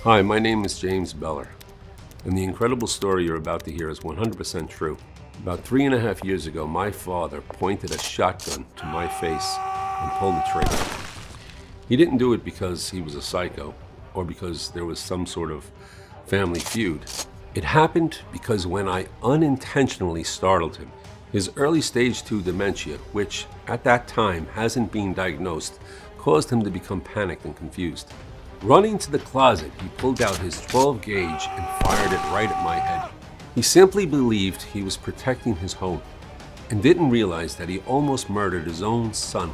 Hi, my name is James Beller, and the incredible story you're about to hear is 100% true. About 3.5 years ago, my father pointed a shotgun to my face and pulled the trigger. He didn't do it because he was a psycho or because there was some sort of family feud. It happened because when I unintentionally startled him, his early stage 2 dementia, which at that time hasn't been diagnosed, caused him to become panicked and confused. Running to the closet, he pulled out his 12 gauge and fired it right at my head. He simply believed he was protecting his home and didn't realize that he almost murdered his own son.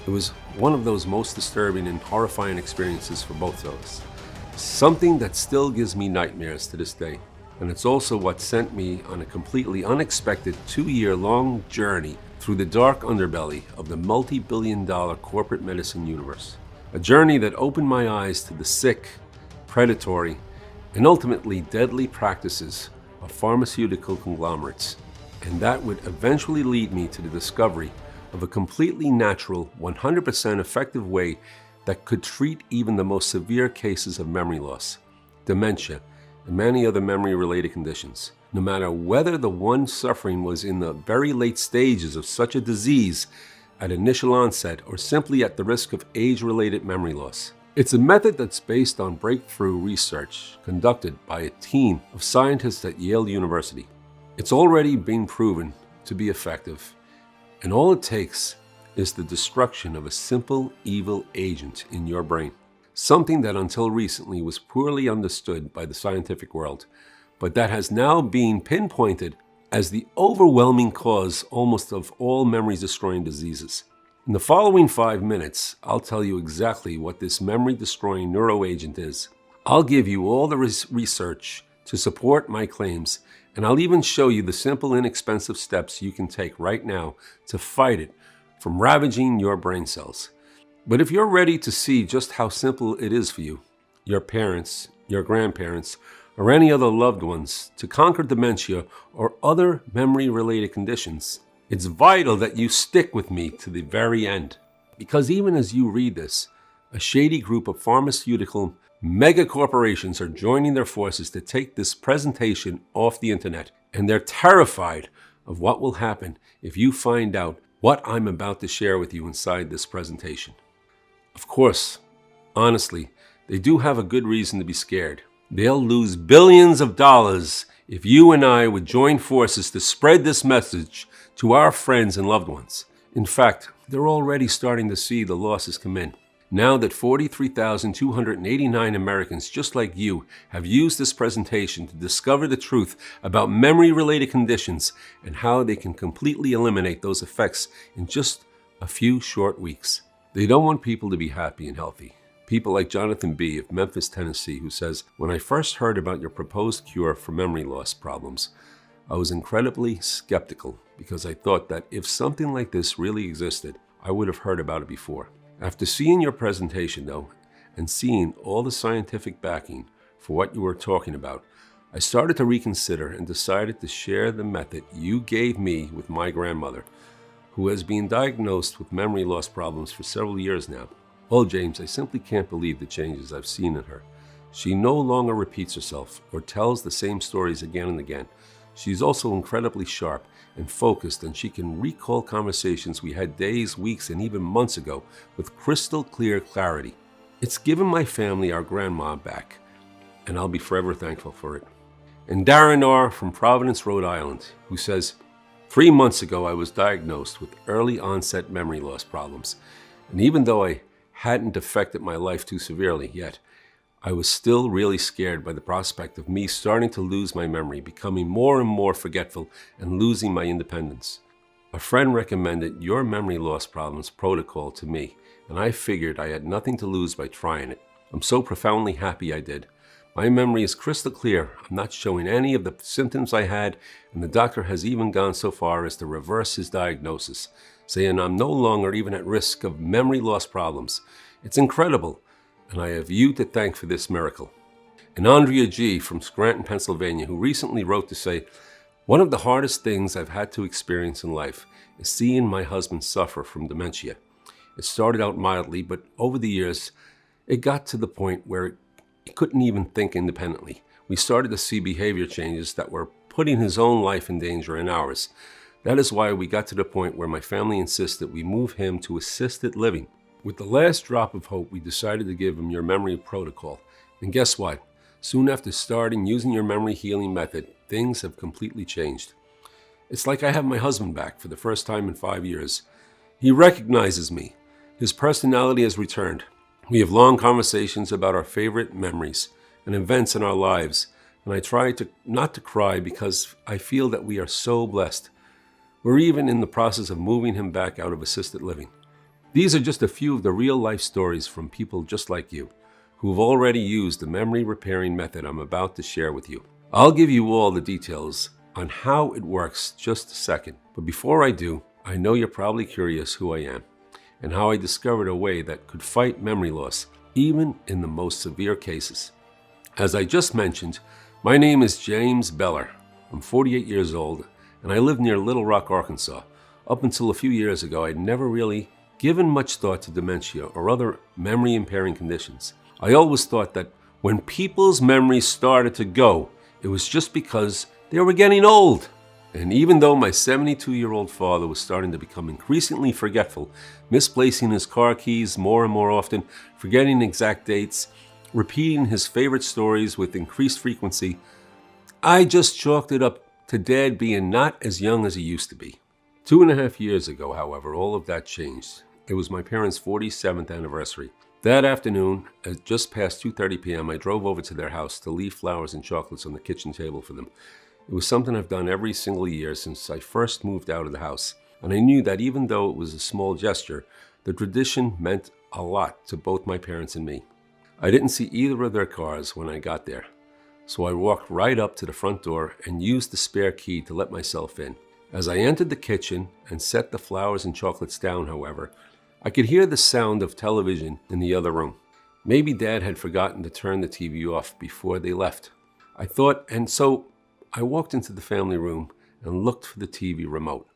It was one of those most disturbing and horrifying experiences for both of us. Something that still gives me nightmares to this day. And it's also what sent me on a completely unexpected 2-year-long journey through the dark underbelly of the multi-billion-dollar corporate medicine universe. A journey that opened my eyes to the sick, predatory, and ultimately deadly practices of pharmaceutical conglomerates. And that would eventually lead me to the discovery of a completely natural, 100% effective way that could treat even the most severe cases of memory loss, dementia, and many other memory-related conditions, no matter whether the one suffering was in the very late stages of such a disease at initial onset or simply at the risk of age-related memory loss. It's a method that's based on breakthrough research conducted by a team of scientists at Yale University. It's already been proven to be effective, and all it takes is the destruction of a simple evil agent in your brain. Something that until recently was poorly understood by the scientific world, but that has now been pinpointed as the overwhelming cause almost of all memory-destroying diseases. In the following 5 minutes, I'll tell you exactly what this memory-destroying neuroagent is. I'll give you all the research to support my claims, and I'll even show you the simple, inexpensive steps you can take right now to fight it from ravaging your brain cells. But if you're ready to see just how simple it is for you, your parents, your grandparents, or any other loved ones to conquer dementia or other memory-related conditions, it's vital that you stick with me to the very end. Because even as you read this, a shady group of pharmaceutical mega corporations are joining their forces to take this presentation off the internet. And they're terrified of what will happen if you find out what I'm about to share with you inside this presentation. Of course, honestly, they do have a good reason to be scared. They'll lose billions of dollars if you and I would join forces to spread this message to our friends and loved ones. In fact, they're already starting to see the losses come in. Now that 43,289 Americans just like you have used this presentation to discover the truth about memory-related conditions and how they can completely eliminate those effects in just a few short weeks. They don't want people to be happy and healthy. People like Jonathan B. of Memphis, Tennessee, who says, "When I first heard about your proposed cure for memory loss problems, I was incredibly skeptical because I thought that if something like this really existed, I would have heard about it before. After seeing your presentation, though, and seeing all the scientific backing for what you were talking about, I started to reconsider and decided to share the method you gave me with my grandmother, who has been diagnosed with memory loss problems for several years now. Well, James, I simply can't believe the changes I've seen in her. She no longer repeats herself or tells the same stories again and again. She's also incredibly sharp and focused, and she can recall conversations we had days, weeks, and even months ago with crystal clear clarity. It's given my family our grandma back, and I'll be forever thankful for it." And Darren R. from Providence, Rhode Island, who says, 3 months ago I was diagnosed with early onset memory loss problems, and even though I hadn't affected my life too severely yet, I was still really scared by the prospect of me starting to lose my memory, becoming more and more forgetful, and losing my independence. A friend recommended your memory loss problems protocol to me, and I figured I had nothing to lose by trying it. I'm so profoundly happy I did. My memory is crystal clear. I'm not showing any of the symptoms I had, and the doctor has even gone so far as to reverse his diagnosis, saying I'm no longer even at risk of memory loss problems. It's incredible, and I have you to thank for this miracle. And Andrea G. from Scranton, Pennsylvania, who recently wrote to say, "One of the hardest things I've had to experience in life is seeing my husband suffer from dementia. It started out mildly, but over the years, it got to the point where He couldn't even think independently. We started to see behavior changes that were putting his own life in danger and ours. That is why we got to the point where my family insisted we move him to assisted living. With the last drop of hope, we decided to give him your memory protocol. And guess what? Soon after starting using your memory healing method, things have completely changed. It's like I have my husband back for the first time in 5 years. He recognizes me. His personality has returned. We have long conversations about our favorite memories and events in our lives, and I try not to cry because I feel that we are so blessed. We're even in the process of moving him back out of assisted living. These are just a few of the real-life stories from people just like you, who have already used the memory repairing method I'm about to share with you. I'll give you all the details on how it works just a second. But before I do, I know you're probably curious who I am and how I discovered a way that could fight memory loss, even in the most severe cases. As I just mentioned, my name is James Beller. I'm 48 years old, and I live near Little Rock, Arkansas. Up until a few years ago, I'd never really given much thought to dementia or other memory-impairing conditions. I always thought that when people's memories started to go, it was just because they were getting old. And even though my 72-year-old father was starting to become increasingly forgetful, misplacing his car keys more and more often, forgetting exact dates, repeating his favorite stories with increased frequency, I just chalked it up to Dad being not as young as he used to be. 2.5 years ago, however, all of that changed. It was my parents' 47th anniversary. That afternoon, at just past 2:30 p.m., I drove over to their house to leave flowers and chocolates on the kitchen table for them. It was something I've done every single year since I first moved out of the house, and I knew that even though it was a small gesture, the tradition meant a lot to both my parents and me. I didn't see either of their cars when I got there, so I walked right up to the front door and used the spare key to let myself in. As I entered the kitchen and set the flowers and chocolates down, however, I could hear the sound of television in the other room. Maybe Dad had forgotten to turn the TV off before they left. I thought, and so I walked into the family room and looked for the TV remote.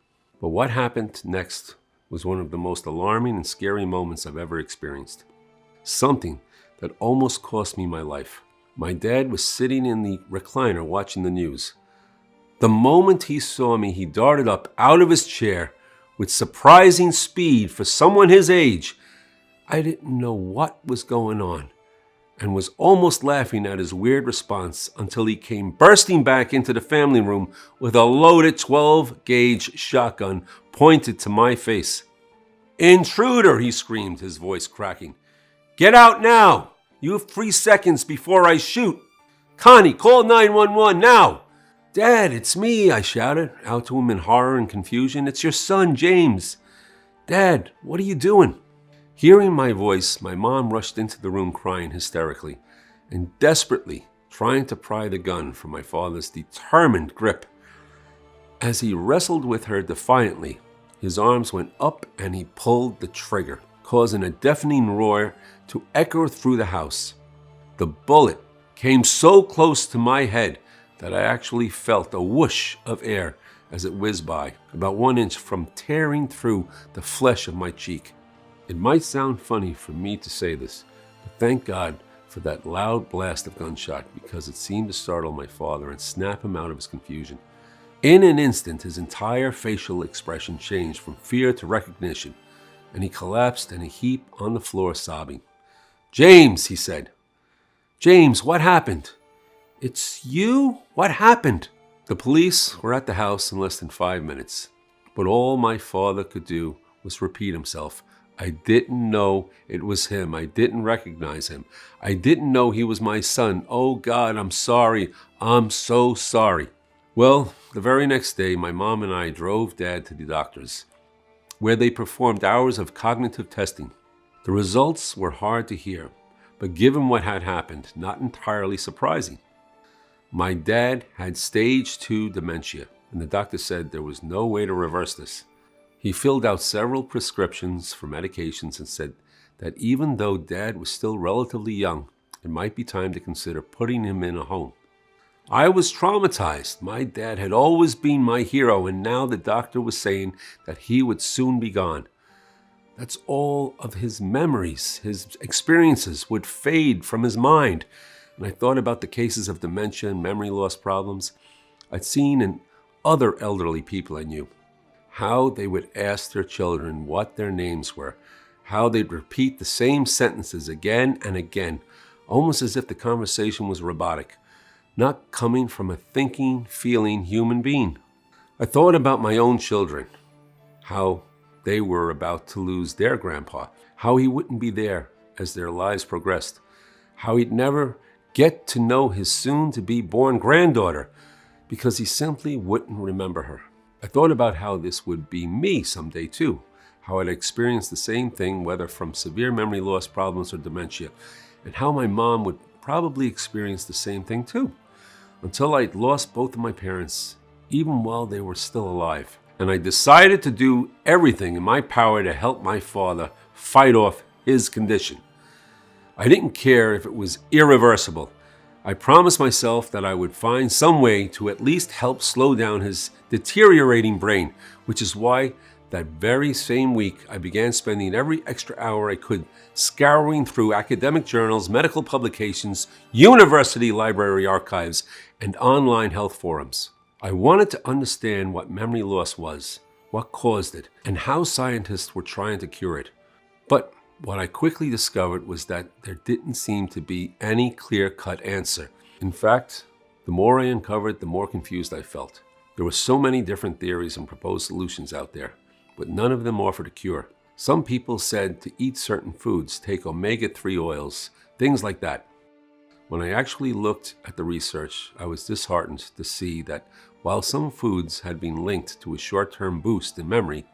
But what happened next was one of the most alarming and scary moments I've ever experienced. Something that almost cost me my life. My dad was sitting in the recliner watching the news. The moment he saw me, he darted up out of his chair with surprising speed for someone his age. I didn't know what was going on and was almost laughing at his weird response until he came bursting back into the family room with a loaded 12-gauge shotgun pointed to my face. "Intruder!" he screamed, his voice cracking. "Get out now! You have 3 seconds before I shoot! Connie, call 911 now!" "Dad, it's me," I shouted out to him in horror and confusion. "It's your son, James." "Dad, what are you doing?" Hearing my voice, my mom rushed into the room crying hysterically and desperately trying to pry the gun from my father's determined grip. As he wrestled with her defiantly, his arms went up and he pulled the trigger, causing a deafening roar to echo through the house. The bullet came so close to my head that I actually felt a whoosh of air as it whizzed by, about 1 inch from tearing through the flesh of my cheek. It might sound funny for me to say this, but thank God for that loud blast of gunshot, because it seemed to startle my father and snap him out of his confusion. In an instant, his entire facial expression changed from fear to recognition, and he collapsed in a heap on the floor sobbing. "James," he said. "James, what happened?" "It's you? What happened?" The police were at the house in less than 5 minutes, but all my father could do was repeat himself. "I didn't know it was him. I didn't recognize him. I didn't know he was my son. Oh God, I'm sorry. I'm so sorry." Well, the very next day, my mom and I drove Dad to the doctors, where they performed hours of cognitive testing. The results were hard to hear, but given what had happened, not entirely surprising. My dad had stage 2 dementia, and the doctor said there was no way to reverse this. He filled out several prescriptions for medications and said that even though Dad was still relatively young, it might be time to consider putting him in a home. I was traumatized. My dad had always been my hero, and now the doctor was saying that he would soon be gone. That's all of his memories, his experiences would fade from his mind. And I thought about the cases of dementia and memory loss problems I'd seen in other elderly people I knew. How they would ask their children what their names were, how they'd repeat the same sentences again and again, almost as if the conversation was robotic, not coming from a thinking, feeling human being. I thought about my own children, how they were about to lose their grandpa, how he wouldn't be there as their lives progressed, how he'd never get to know his soon-to-be-born granddaughter because he simply wouldn't remember her. I thought about how this would be me someday too, how I'd experience the same thing, whether from severe memory loss problems or dementia, and how my mom would probably experience the same thing too, until I'd lost both of my parents, even while they were still alive. And I decided to do everything in my power to help my father fight off his condition. I didn't care if it was irreversible. I promised myself that I would find some way to at least help slow down his deteriorating brain, which is why that very same week I began spending every extra hour I could scouring through academic journals, medical publications, university library archives, and online health forums. I wanted to understand what memory loss was, what caused it, and how scientists were trying to cure it. But what I quickly discovered was that there didn't seem to be any clear-cut answer. In fact, the more I uncovered, the more confused I felt. There were so many different theories and proposed solutions out there, but none of them offered a cure. Some people said to eat certain foods, take omega-3 oils, things like that. When I actually looked at the research, I was disheartened to see that while some foods had been linked to a short-term boost in memory,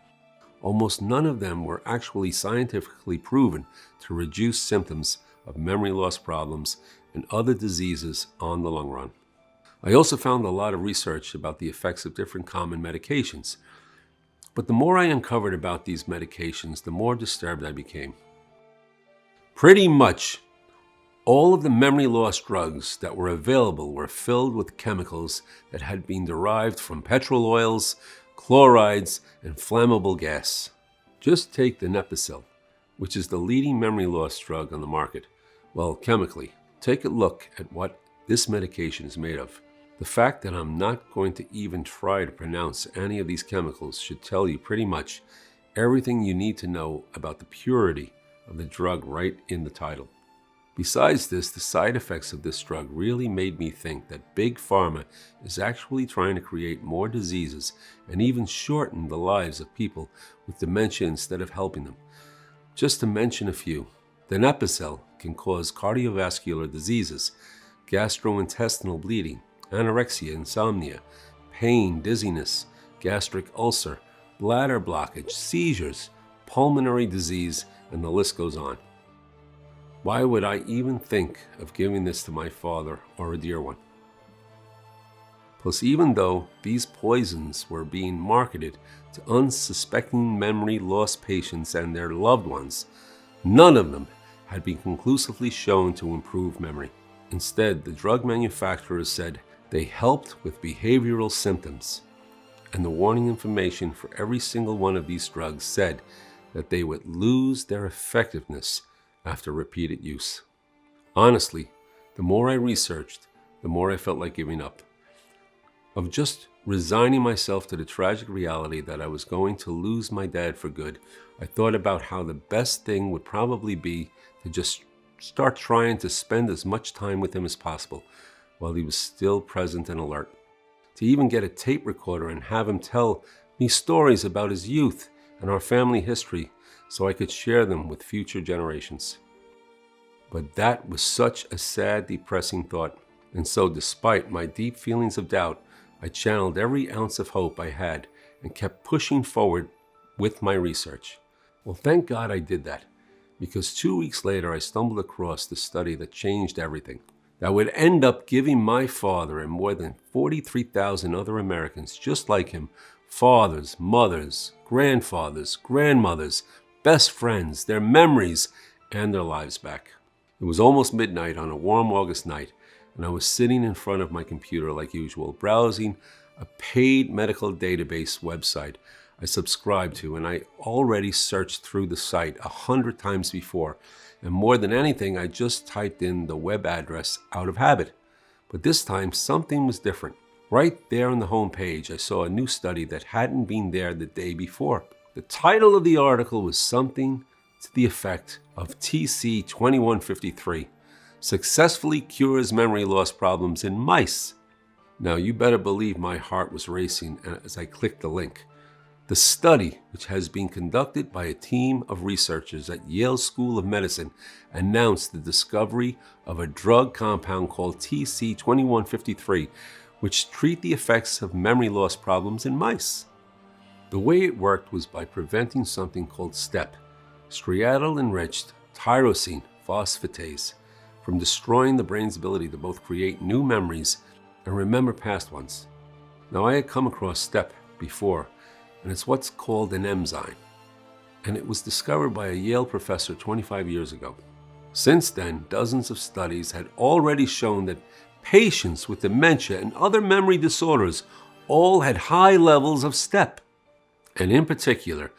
almost none of them were actually scientifically proven to reduce symptoms of memory loss problems and other diseases on the long run. I also found a lot of research about the effects of different common medications. But the more I uncovered about these medications, the more disturbed I became. Pretty much all of the memory loss drugs that were available were filled with chemicals that had been derived from petrol oils, chlorides, and flammable gas. Just take the Nepicil, which is the leading memory loss drug on the market. Well, chemically, take a look at what this medication is made of. The fact that I'm not going to even try to pronounce any of these chemicals should tell you pretty much everything you need to know about the purity of the drug right in the title. Besides this, the side effects of this drug really made me think that Big Pharma is actually trying to create more diseases and even shorten the lives of people with dementia instead of helping them. Just to mention a few, the Nepicil can cause cardiovascular diseases, gastrointestinal bleeding, anorexia, insomnia, pain, dizziness, gastric ulcer, bladder blockage, seizures, pulmonary disease, and the list goes on. Why would I even think of giving this to my father or a dear one? Plus, even though these poisons were being marketed to unsuspecting memory loss patients and their loved ones, none of them had been conclusively shown to improve memory. Instead, the drug manufacturers said they helped with behavioral symptoms, and the warning information for every single one of these drugs said that they would lose their effectiveness after repeated use. Honestly, the more I researched, the more I felt like giving up. Of just resigning myself to the tragic reality that I was going to lose my dad for good, I thought about how the best thing would probably be to just start trying to spend as much time with him as possible while he was still present and alert. To even get a tape recorder and have him tell me stories about his youth and our family history so I could share them with future generations. But that was such a sad, depressing thought. And so despite my deep feelings of doubt, I channeled every ounce of hope I had and kept pushing forward with my research. Well, thank God I did that, because 2 weeks later I stumbled across the study that changed everything, that would end up giving my father and more than 43,000 other Americans just like him, fathers, mothers, grandfathers, grandmothers, best friends, their memories, and their lives back. It was almost midnight on a warm August night, and I was sitting in front of my computer like usual, browsing a paid medical database website. I subscribe to, and I already searched through the site 100 times before. And more than anything, I just typed in the web address out of habit. But this time, something was different. Right there on the home page, I saw a new study that hadn't been there the day before. The title of the article was something to the effect of TC2153, successfully cures memory loss problems in mice. Now, you better believe my heart was racing as I clicked the link. The study, which has been conducted by a team of researchers at Yale School of Medicine, announced the discovery of a drug compound called TC2153, which treat the effects of memory loss problems in mice. The way it worked was by preventing something called STEP, striatal-enriched tyrosine phosphatase, from destroying the brain's ability to both create new memories and remember past ones. Now, I had come across STEP before, and it's what's called an enzyme, and it was discovered by a Yale professor 25 years ago. Since then, dozens of studies had already shown that patients with dementia and other memory disorders all had high levels of STEP, and in particular,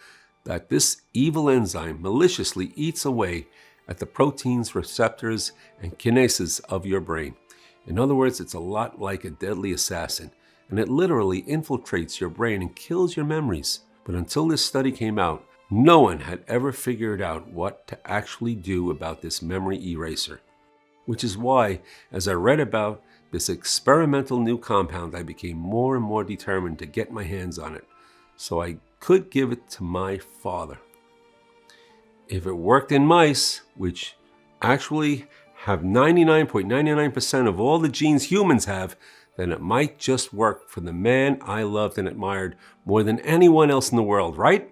that this evil enzyme maliciously eats away at the proteins, receptors, and kinases of your brain. In other words, it's a lot like a deadly assassin, and it literally infiltrates your brain and kills your memories. But until this study came out, no one had ever figured out what to actually do about this memory eraser. Which is why, as I read about this experimental new compound, I became more and more determined to get my hands on it, so I could give it to my father. If it worked in mice, which actually have 99.99% of all the genes humans have, then it might just work for the man I loved and admired more than anyone else in the world, right?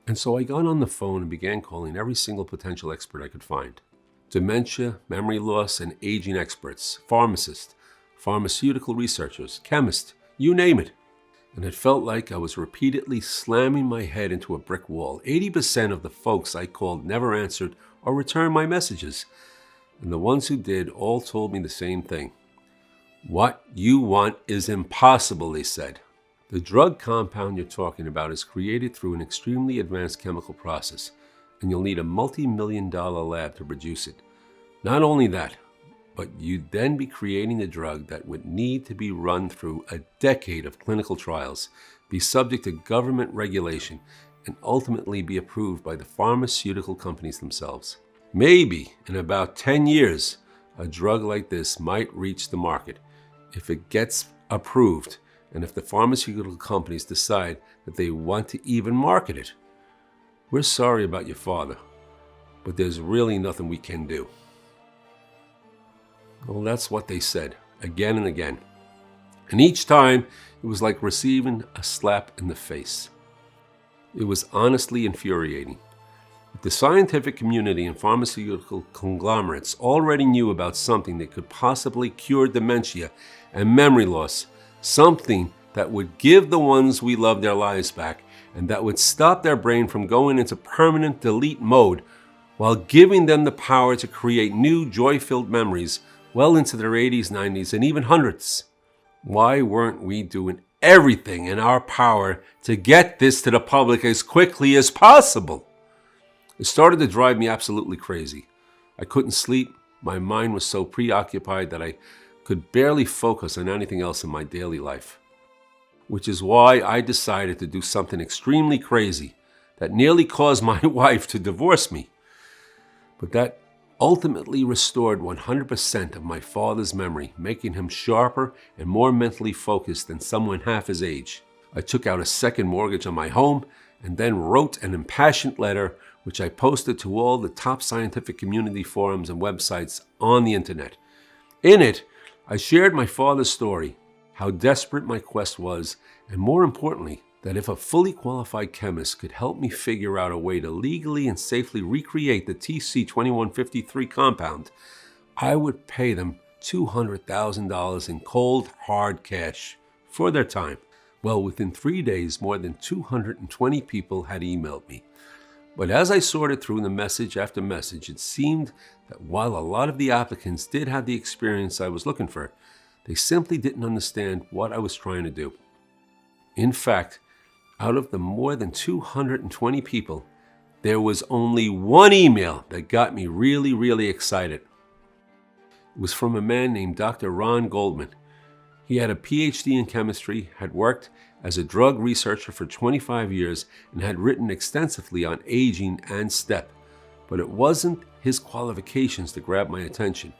And so I got on the phone and began calling every single potential expert I could find. Dementia, memory loss, and aging experts, pharmacists, pharmaceutical researchers, chemists, you name it. And it felt like I was repeatedly slamming my head into a brick wall. 80% of the folks I called never answered or returned my messages. And the ones who did all told me the same thing. What you want is impossible, they said. The drug compound you're talking about is created through an extremely advanced chemical process, and you'll need a multi-million-dollar lab to produce it. Not only that, but you'd then be creating a drug that would need to be run through a decade of clinical trials, be subject to government regulation, and ultimately be approved by the pharmaceutical companies themselves. Maybe in about 10 years, a drug like this might reach the market if it gets approved and if the pharmaceutical companies decide that they want to even market it. We're sorry about your father, but there's really nothing we can do. Well, that's what they said, again and again. And each time, it was like receiving a slap in the face. It was honestly infuriating. If the scientific community and pharmaceutical conglomerates already knew about something that could possibly cure dementia and memory loss, something that would give the ones we love their lives back, and that would stop their brain from going into permanent delete mode while giving them the power to create new joy-filled memories well into their 80s, 90s, and even hundreds. Why weren't we doing everything in our power to get this to the public as quickly as possible? It started to drive me absolutely crazy. I couldn't sleep. My mind was so preoccupied that I could barely focus on anything else in my daily life. Which is why I decided to do something extremely crazy that nearly caused my wife to divorce me. But that ultimately restored 100% of my father's memory, making him sharper and more mentally focused than someone half his age. I took out a second mortgage on my home and then wrote an impassioned letter which I posted to all the top scientific community forums and websites on the internet. In it, I shared my father's story, how desperate my quest was, and more importantly, that if a fully qualified chemist could help me figure out a way to legally and safely recreate the TC2153 compound, I would pay them $200,000 in cold, hard cash for their time. Well, within 3 days, more than 220 people had emailed me. But as I sorted through the message after message, it seemed that while a lot of the applicants did have the experience I was looking for, they simply didn't understand what I was trying to do. In fact, Out of the more than 220 people, there was only one email that got me really excited. It was from a man named Dr. Ron Goldman. He had a PhD in chemistry, had worked as a drug researcher for 25 years, and had written extensively on aging and STEP. But it wasn't his qualifications that grabbed my attention.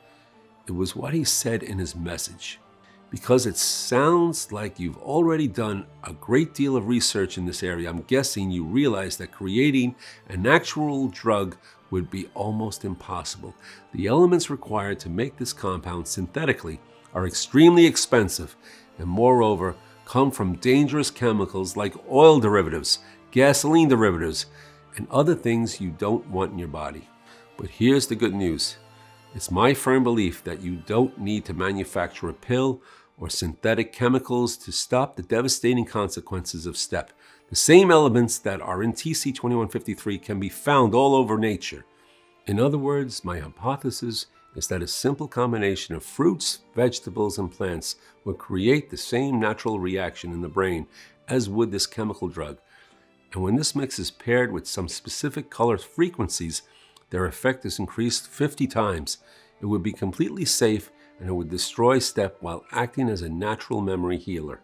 It was what he said in his message. Because it sounds like you've already done a great deal of research in this area, I'm guessing you realize that creating an actual drug would be almost impossible. The elements required to make this compound synthetically are extremely expensive and moreover come from dangerous chemicals like oil derivatives, gasoline derivatives, and other things you don't want in your body. But here's the good news. It's my firm belief that you don't need to manufacture a pill or synthetic chemicals to stop the devastating consequences of STEP. The same elements that are in TC2153 can be found all over nature. In other words, my hypothesis is that a simple combination of fruits, vegetables, and plants will create the same natural reaction in the brain as would this chemical drug. And when this mix is paired with some specific color frequencies, their effect is increased 50 times. It would be completely safe and it would destroy STEP while acting as a natural memory healer.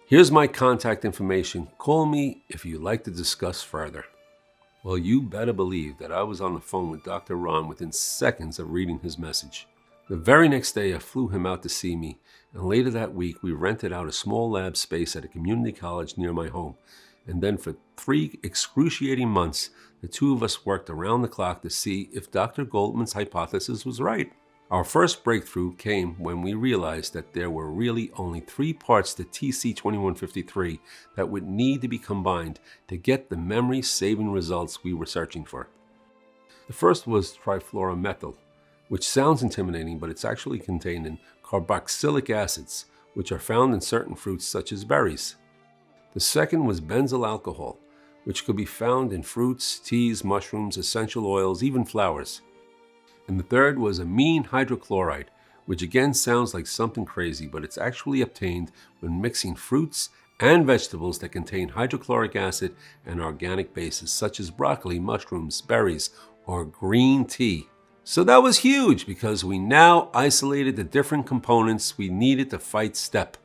Here's my contact information. Call me if you'd like to discuss further. Well, you better believe that I was on the phone with Dr. Ron within seconds of reading his message. The very next day, I flew him out to see me, and later that week, we rented out a small lab space at a community college near my home. And then for 3 excruciating months, the two of us worked around the clock to see if Dr. Goldman's hypothesis was right. Our first breakthrough came when we realized that there were really only 3 parts to TC2153 that would need to be combined to get the memory-saving results we were searching for. The first was trifluoromethyl, which sounds intimidating, but it's actually contained in carboxylic acids, which are found in certain fruits such as berries. The second was benzyl alcohol, which could be found in fruits, teas, mushrooms, essential oils, even flowers. And the third was amine hydrochloride, which again sounds like something crazy, but it's actually obtained when mixing fruits and vegetables that contain hydrochloric acid and organic bases, such as broccoli, mushrooms, berries, or green tea. So that was huge because we now isolated the different components we needed to fight STEP.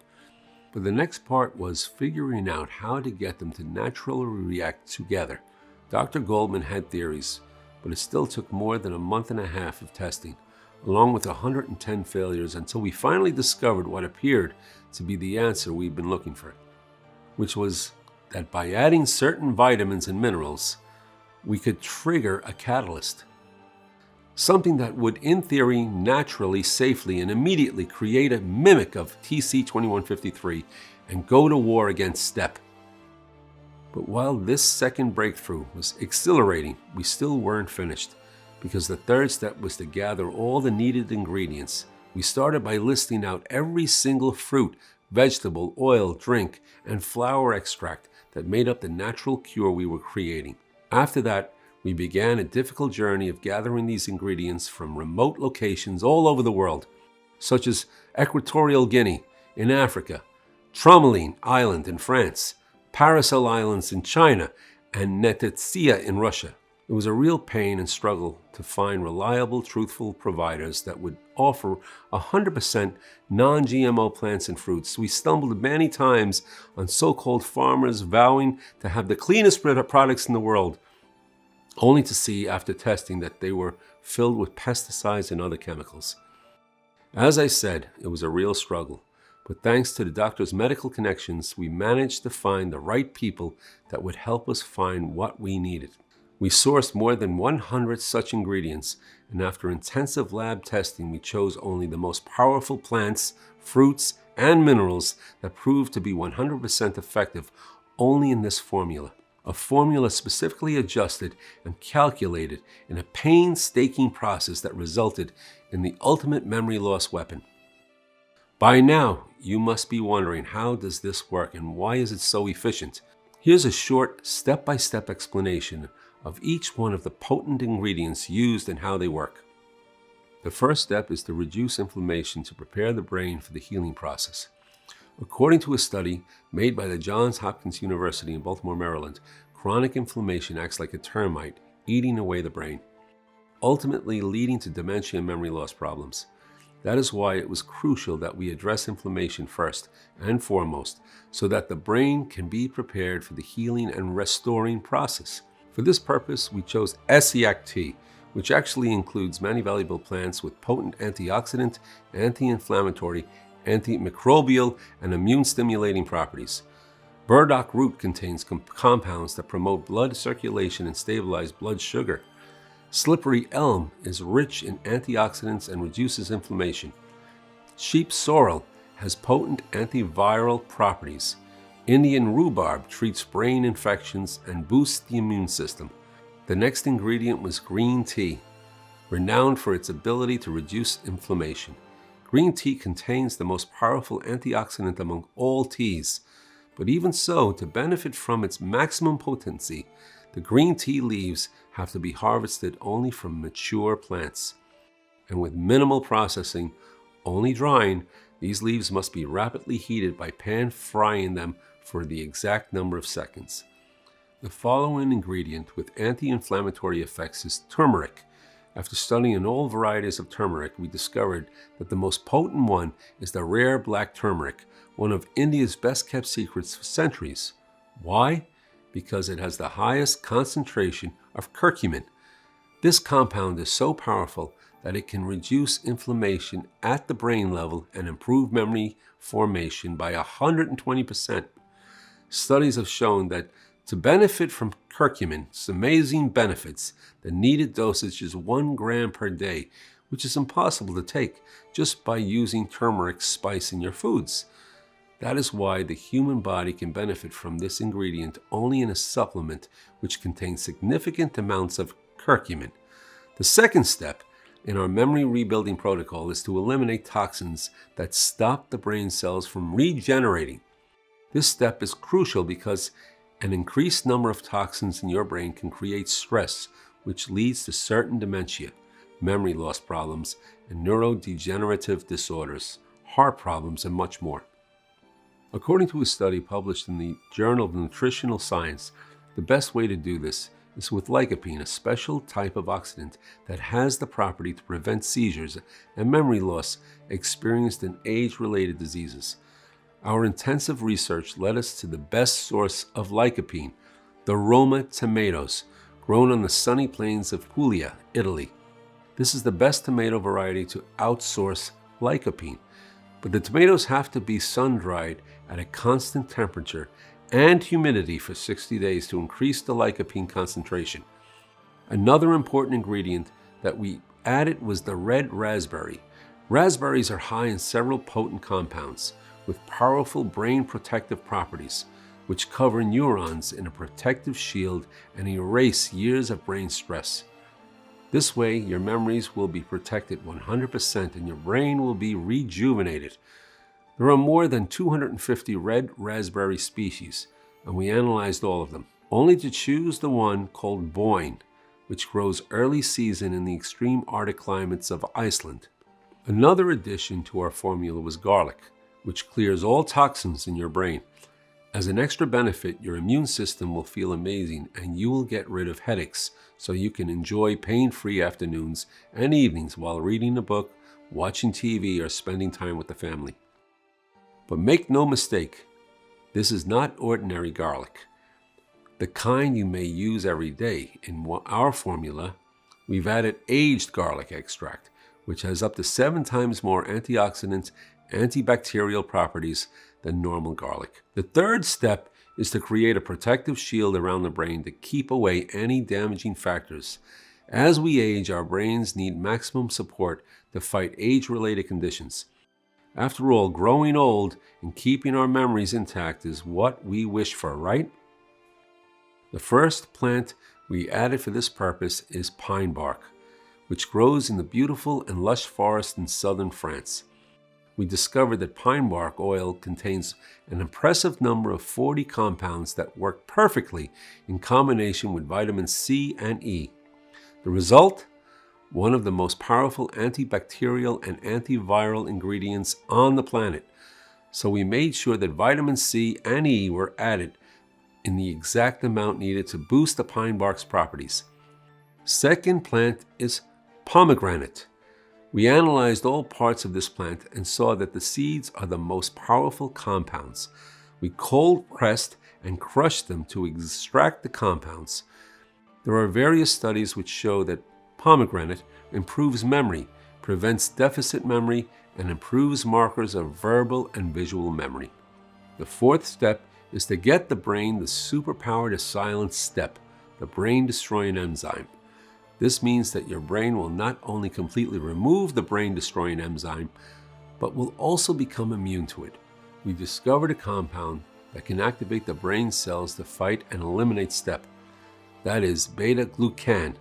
But the next part was figuring out how to get them to naturally react together. Dr. Goldman had theories, but it still took more than a month and a half of testing, along with 110 failures, until we finally discovered what appeared to be the answer we'd been looking for, which was that by adding certain vitamins and minerals, we could trigger a catalyst. Something that would, in theory, naturally, safely, and immediately create a mimic of TC2153 and go to war against STEP. But while this second breakthrough was exhilarating, we still weren't finished, because the third step was to gather all the needed ingredients. We started by listing out every single fruit, vegetable, oil, drink, and flower extract that made up the natural cure we were creating. After that, we began a difficult journey of gathering these ingredients from remote locations all over the world, such as Equatorial Guinea in Africa, Tromelin Island in France, Paracel Islands in China, and Netetsia in Russia. It was a real pain and struggle to find reliable, truthful providers that would offer 100% non-GMO plants and fruits. We stumbled many times on so-called farmers vowing to have the cleanest products in the world, only to see after testing that they were filled with pesticides and other chemicals. As I said, it was a real struggle, but thanks to the doctor's medical connections, we managed to find the right people that would help us find what we needed. We sourced more than 100 such ingredients, and after intensive lab testing, we chose only the most powerful plants, fruits, and minerals that proved to be 100% effective only in this formula. A formula specifically adjusted and calculated in a painstaking process that resulted in the ultimate memory loss weapon. By now, you must be wondering, how does this work and why is it so efficient? Here's a short step-by-step explanation of each one of the potent ingredients used and how they work. The first step is to reduce inflammation to prepare the brain for the healing process. According to a study made by the Johns Hopkins University in Baltimore, Maryland, chronic inflammation acts like a termite, eating away the brain, ultimately leading to dementia and memory loss problems. That is why it was crucial that we address inflammation first and foremost, so that the brain can be prepared for the healing and restoring process. For this purpose, we chose SEAC tea, which actually includes many valuable plants with potent antioxidant, anti-inflammatory, antimicrobial, and immune-stimulating properties. Burdock root contains compounds that promote blood circulation and stabilize blood sugar. Slippery elm is rich in antioxidants and reduces inflammation. Sheep sorrel has potent antiviral properties. Indian rhubarb treats brain infections and boosts the immune system. The next ingredient was green tea, renowned for its ability to reduce inflammation. Green tea contains the most powerful antioxidant among all teas, but even so, to benefit from its maximum potency, the green tea leaves have to be harvested only from mature plants. And with minimal processing, only drying, these leaves must be rapidly heated by pan frying them for the exact number of seconds. The following ingredient with anti-inflammatory effects is turmeric. After studying all varieties of turmeric, we discovered that the most potent one is the rare black turmeric, one of India's best-kept secrets for centuries. Why? Because it has the highest concentration of curcumin. This compound is so powerful that it can reduce inflammation at the brain level and improve memory formation by 120%. Studies have shown that to benefit from curcumin's amazing benefits, the needed dosage is 1 gram per day, which is impossible to take just by using turmeric spice in your foods. That is why the human body can benefit from this ingredient only in a supplement which contains significant amounts of curcumin. The second step in our memory rebuilding protocol is to eliminate toxins that stop the brain cells from regenerating. This step is crucial because an increased number of toxins in your brain can create stress, which leads to certain dementia, memory loss problems, and neurodegenerative disorders, heart problems, and much more. According to a study published in the Journal of Nutritional Science, the best way to do this is with lycopene, a special type of oxidant that has the property to prevent seizures and memory loss experienced in age-related diseases. Our intensive research led us to the best source of lycopene, the Roma tomatoes, grown on the sunny plains of Puglia, Italy. This is the best tomato variety to outsource lycopene, but the tomatoes have to be sun-dried at a constant temperature and humidity for 60 days to increase the lycopene concentration. Another important ingredient that we added was the red raspberry. Raspberries are high in several potent compounds with powerful brain protective properties, which cover neurons in a protective shield and erase years of brain stress. This way, your memories will be protected 100% and your brain will be rejuvenated. There are more than 250 red raspberry species, and we analyzed all of them, only to choose the one called Boyne, which grows early season in the extreme Arctic climates of Iceland. Another addition to our formula was garlic, which clears all toxins in your brain. As an extra benefit, your immune system will feel amazing and you will get rid of headaches so you can enjoy pain-free afternoons and evenings while reading a book, watching TV, or spending time with the family. But make no mistake, this is not ordinary garlic. The kind you may use every day. In our formula, we've added aged garlic extract, which has up to 7 times more antioxidants, antibacterial properties than normal garlic. The third step is to create a protective shield around the brain to keep away any damaging factors. As we age, our brains need maximum support to fight age-related conditions. After all, growing old and keeping our memories intact is what we wish for, right? The first plant we added for this purpose is pine bark, which grows in the beautiful and lush forest in southern France. We discovered that pine bark oil contains an impressive number of 40 compounds that work perfectly in combination with vitamins C and E. The result? One of the most powerful antibacterial and antiviral ingredients on the planet. So we made sure that vitamin C and E were added in the exact amount needed to boost the pine bark's properties. Second plant is pomegranate. We analyzed all parts of this plant and saw that the seeds are the most powerful compounds. We cold pressed and crushed them to extract the compounds. There are various studies which show that pomegranate improves memory, prevents deficit memory, and improves markers of verbal and visual memory. The fourth step is to get the brain the superpower to silence step, the brain-destroying enzyme. This means that your brain will not only completely remove the brain-destroying enzyme, but will also become immune to it. We discovered a compound that can activate the brain cells to fight and eliminate step. That is beta-glucan,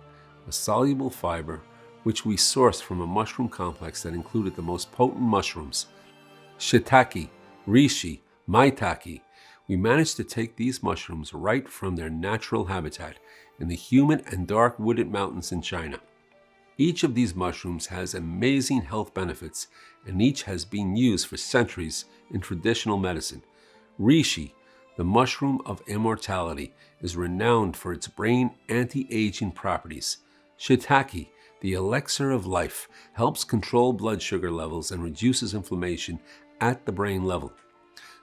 a soluble fiber which we sourced from a mushroom complex that included the most potent mushrooms, shiitake, reishi, maitake. We managed to take these mushrooms right from their natural habitat in the humid and dark wooded mountains in China. Each of these mushrooms has amazing health benefits, and each has been used for centuries in traditional medicine. Reishi, the mushroom of immortality, is renowned for its brain anti-aging properties. Shiitake, the elixir of life, helps control blood sugar levels and reduces inflammation at the brain level.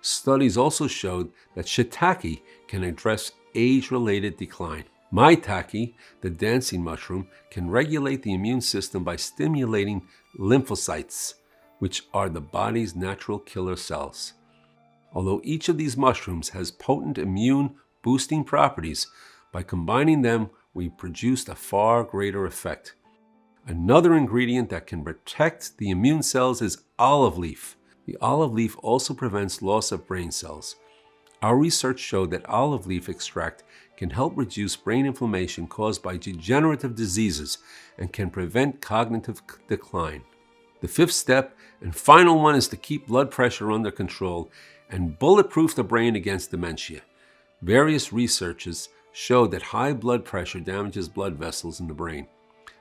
Studies also showed that shiitake can address age-related decline. Maitake, the dancing mushroom, can regulate the immune system by stimulating lymphocytes, which are the body's natural killer cells. Although each of these mushrooms has potent immune-boosting properties, by combining them, we produced a far greater effect. Another ingredient that can protect the immune cells is olive leaf. The olive leaf also prevents loss of brain cells. Our research showed that olive leaf extract can help reduce brain inflammation caused by degenerative diseases and can prevent cognitive decline. The fifth step and final one is to keep blood pressure under control and bulletproof the brain against dementia. Various researches showed that high blood pressure damages blood vessels in the brain,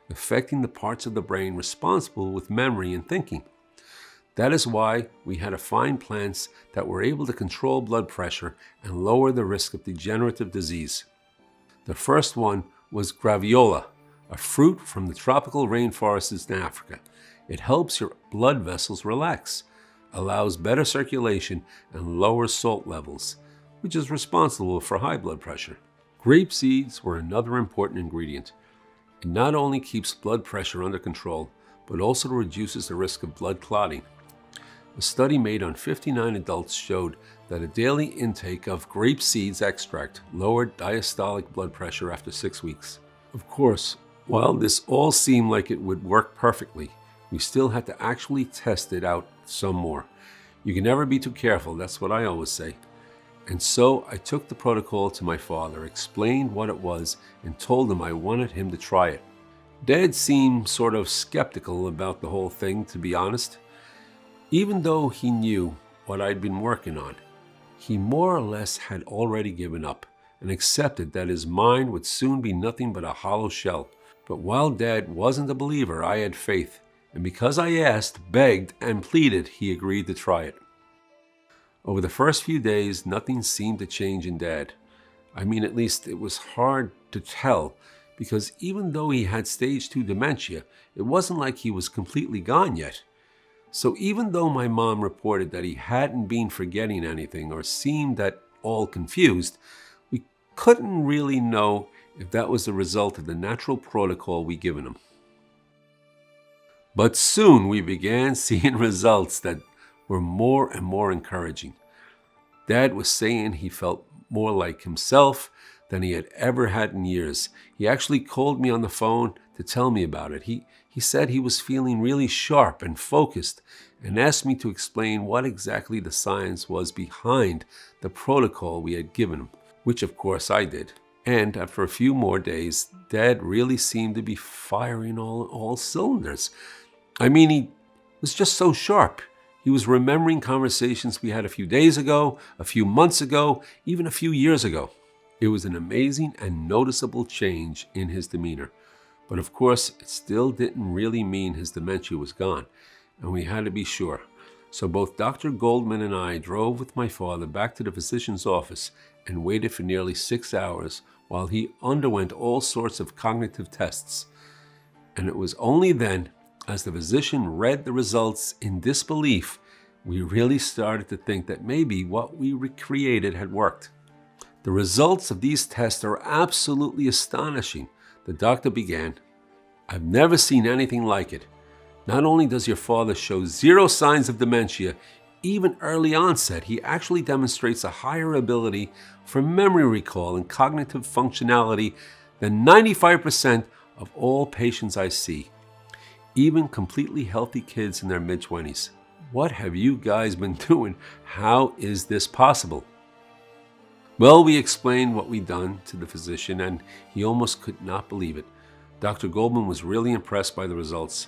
affecting the parts of the brain responsible with memory and thinking. That is why we had to find plants that were able to control blood pressure and lower the risk of degenerative disease. The first one was graviola, a fruit from the tropical rainforests in Africa. It helps your blood vessels relax, allows better circulation, and lowers salt levels, which is responsible for high blood pressure. Grape seeds were another important ingredient. It not only keeps blood pressure under control, but also reduces the risk of blood clotting. A study made on 59 adults showed that a daily intake of grape seeds extract lowered diastolic blood pressure after 6 weeks. Of course, while this all seemed like it would work perfectly, we still had to actually test it out some more. You can never be too careful, that's what I always say. And so I took the protocol to my father, explained what it was, and told him I wanted him to try it. Dad seemed sort of skeptical about the whole thing, to be honest. Even though he knew what I'd been working on, he more or less had already given up and accepted that his mind would soon be nothing but a hollow shell. But while Dad wasn't a believer, I had faith, and because I asked, begged, and pleaded, he agreed to try it. Over the first few days, nothing seemed to change in Dad. I mean, at least it was hard to tell, because even though he had stage 2 dementia, it wasn't like he was completely gone yet. So even though my mom reported that he hadn't been forgetting anything or seemed at all confused, we couldn't really know if that was the result of the natural protocol we given him. But soon we began seeing results that were more and more encouraging. Dad was saying he felt more like himself than he had ever had in years. He actually called me on the phone to tell me about it. He said he was feeling really sharp and focused and asked me to explain what exactly the science was behind the protocol we had given him, which of course I did. And after a few more days, Dad really seemed to be firing all cylinders. I mean, he was just so sharp. He was remembering conversations we had a few days ago, a few months ago, even a few years ago. It was an amazing and noticeable change in his demeanor. But of course, it still didn't really mean his dementia was gone, and we had to be sure. So both Dr. Goldman and I drove with my father back to the physician's office and waited for nearly 6 hours while he underwent all sorts of cognitive tests. And it was only then, as the physician read the results in disbelief, we really started to think that maybe what we recreated had worked. The results of these tests are absolutely astonishing. The doctor began, "I've never seen anything like it. Not only does your father show zero signs of dementia, even early onset, he actually demonstrates a higher ability for memory recall and cognitive functionality than 95% of all patients I see, even completely healthy kids in their mid-20s. What have you guys been doing? How is this possible?" Well, we explained what we'd done to the physician, and he almost could not believe it. Dr. Goldman was really impressed by the results,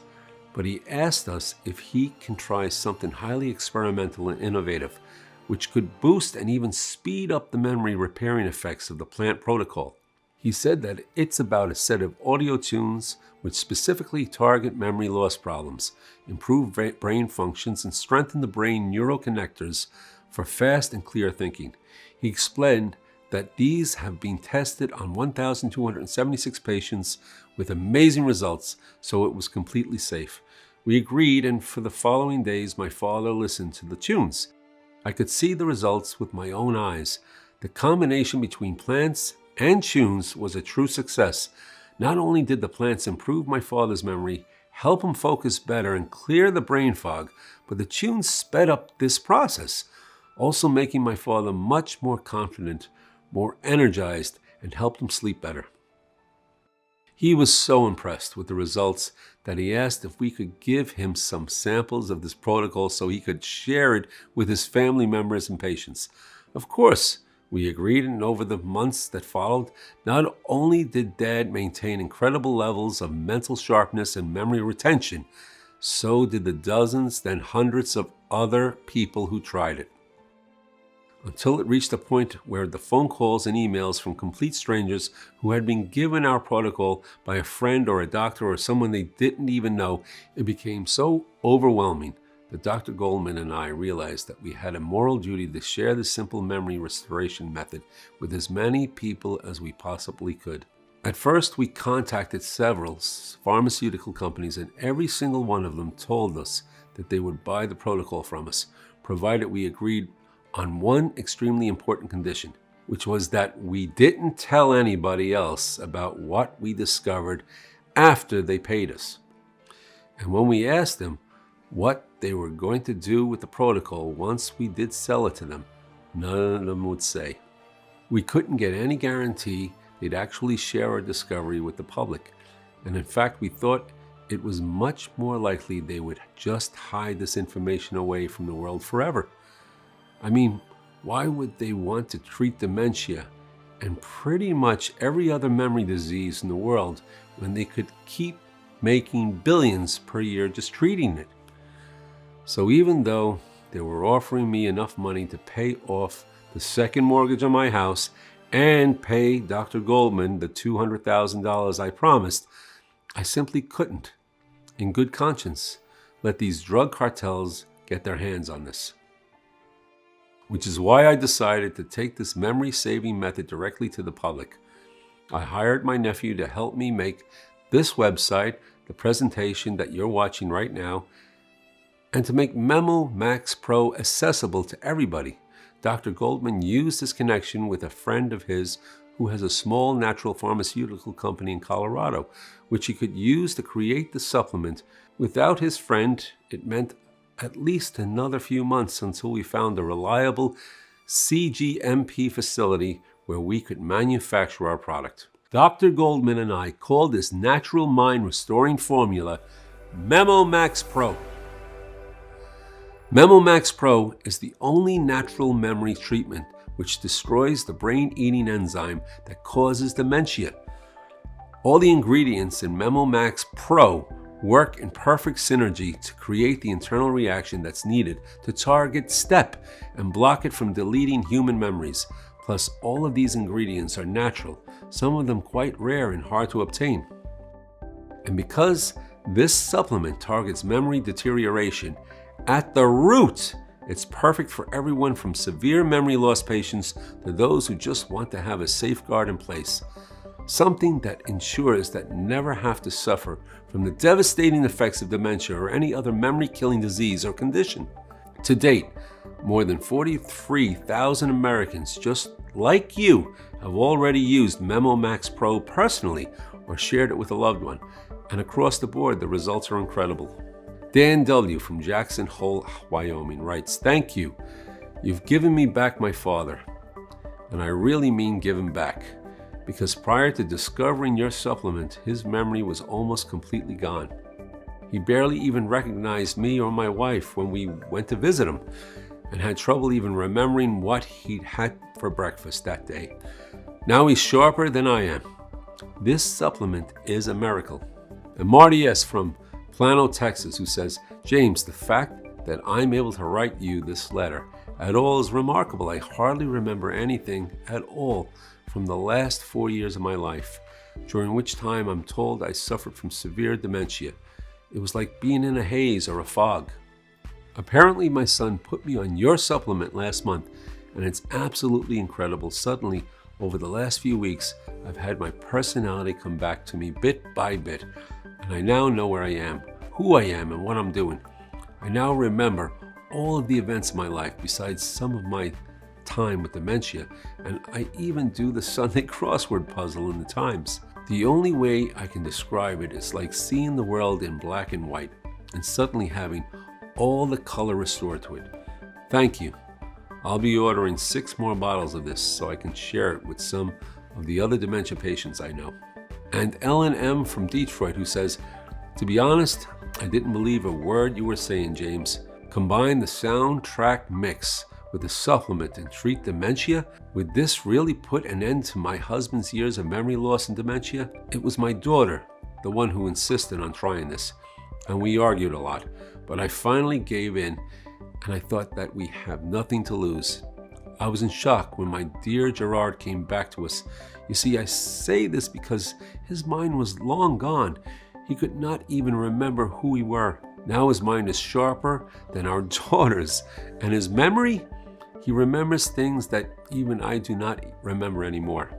but he asked us if he can try something highly experimental and innovative, which could boost and even speed up the memory repairing effects of the plant protocol. He said that it's about a set of audio tunes which specifically target memory loss problems, improve brain functions, and strengthen the brain neuroconnectors for fast and clear thinking. He explained that these have been tested on 1,276 patients with amazing results, so it was completely safe. We agreed, and for the following days, my father listened to the tunes. I could see the results with my own eyes. The combination between plants and tunes was a true success. Not only did the plants improve my father's memory, help him focus better, and clear the brain fog, but the tunes sped up this process, also making my father much more confident, more energized, and helped him sleep better. He was so impressed with the results that he asked if we could give him some samples of this protocol so he could share it with his family members and patients. Of course, we agreed, and over the months that followed, not only did Dad maintain incredible levels of mental sharpness and memory retention, so did the dozens, then hundreds of other people who tried it. Until it reached a point where the phone calls and emails from complete strangers who had been given our protocol by a friend or a doctor or someone they didn't even know, it became so overwhelming that Dr. Goldman and I realized that we had a moral duty to share this simple memory restoration method with as many people as we possibly could. At first, we contacted several pharmaceutical companies, and every single one of them told us that they would buy the protocol from us, provided we agreed on one extremely important condition, which was that we didn't tell anybody else about what we discovered after they paid us. And when we asked them what they were going to do with the protocol once we did sell it to them, none of them would say. We couldn't get any guarantee they'd actually share our discovery with the public. And in fact, we thought it was much more likely they would just hide this information away from the world forever. I mean, why would they want to treat dementia and pretty much every other memory disease in the world when they could keep making billions per year just treating it? So even though they were offering me enough money to pay off the second mortgage on my house and pay Dr. Goldman the $200,000 I promised, I simply couldn't, in good conscience, let these drug cartels get their hands on this. Which is why I decided to take this memory-saving method directly to the public. I hired my nephew to help me make this website, the presentation that you're watching right now, and to make Memo Max Pro accessible to everybody. Dr. Goldman used his connection with a friend of his who has a small natural pharmaceutical company in Colorado, which he could use to create the supplement. Without his friend, it meant at least another few months until we found a reliable CGMP facility where we could manufacture our product. Dr. Goldman and I called this natural mind restoring formula Memo Max Pro. Memo Max Pro is the only natural memory treatment which destroys the brain-eating enzyme that causes dementia. All the ingredients in Memo Max Pro work in perfect synergy to create the internal reaction that's needed to target STEP and block it from deleting human memories. Plus, all of these ingredients are natural, some of them quite rare and hard to obtain. And because this supplement targets memory deterioration At the root, it's perfect for everyone from severe memory loss patients to those who just want to have a safeguard in place. Something that ensures that never have to suffer from the devastating effects of dementia or any other memory-killing disease or condition. To date, more than 43,000 Americans just like you have already used Memo Max Pro personally or shared it with a loved one. And across the board, the results are incredible. Dan W. from Jackson Hole, Wyoming writes, "Thank you. You've given me back my father." And I really mean give him back. Because prior to discovering your supplement, his memory was almost completely gone. He barely even recognized me or my wife when we went to visit him, and had trouble even remembering what he'd had for breakfast that day. Now he's sharper than I am. This supplement is a miracle. And Marty S. from Plano, Texas, who says, "James, the fact that I'm able to write you this letter at all is remarkable. I hardly remember anything at all from the last 4 years of my life, during which time I'm told I suffered from severe dementia. It was like being in a haze or a fog. Apparently my son put me on your supplement last month, and it's absolutely incredible. Suddenly, over the last few weeks, I've had my personality come back to me bit by bit, and I now know where I am, who I am, and what I'm doing. I now remember all of the events of my life besides some of my time with dementia, and I even do the Sunday crossword puzzle in the Times. The only way I can describe it is like seeing the world in black and white and suddenly having all the color restored to it. Thank you. I'll be ordering 6 more bottles of this so I can share it with some of the other dementia patients I know." And Ellen M. from Detroit, who says, "To be honest, I didn't believe a word you were saying, James. Combine the soundtrack mix with the supplement and treat dementia? Would this really put an end to my husband's years of memory loss and dementia? It was my daughter, the one who insisted on trying this, and we argued a lot, but I finally gave in, and I thought that we have nothing to lose. I was in shock when my dear Gerard came back to us. You see, I say this because his mind was long gone. He could not even remember who we were. Now his mind is sharper than our daughter's, and his memory? He remembers things that even I do not remember anymore.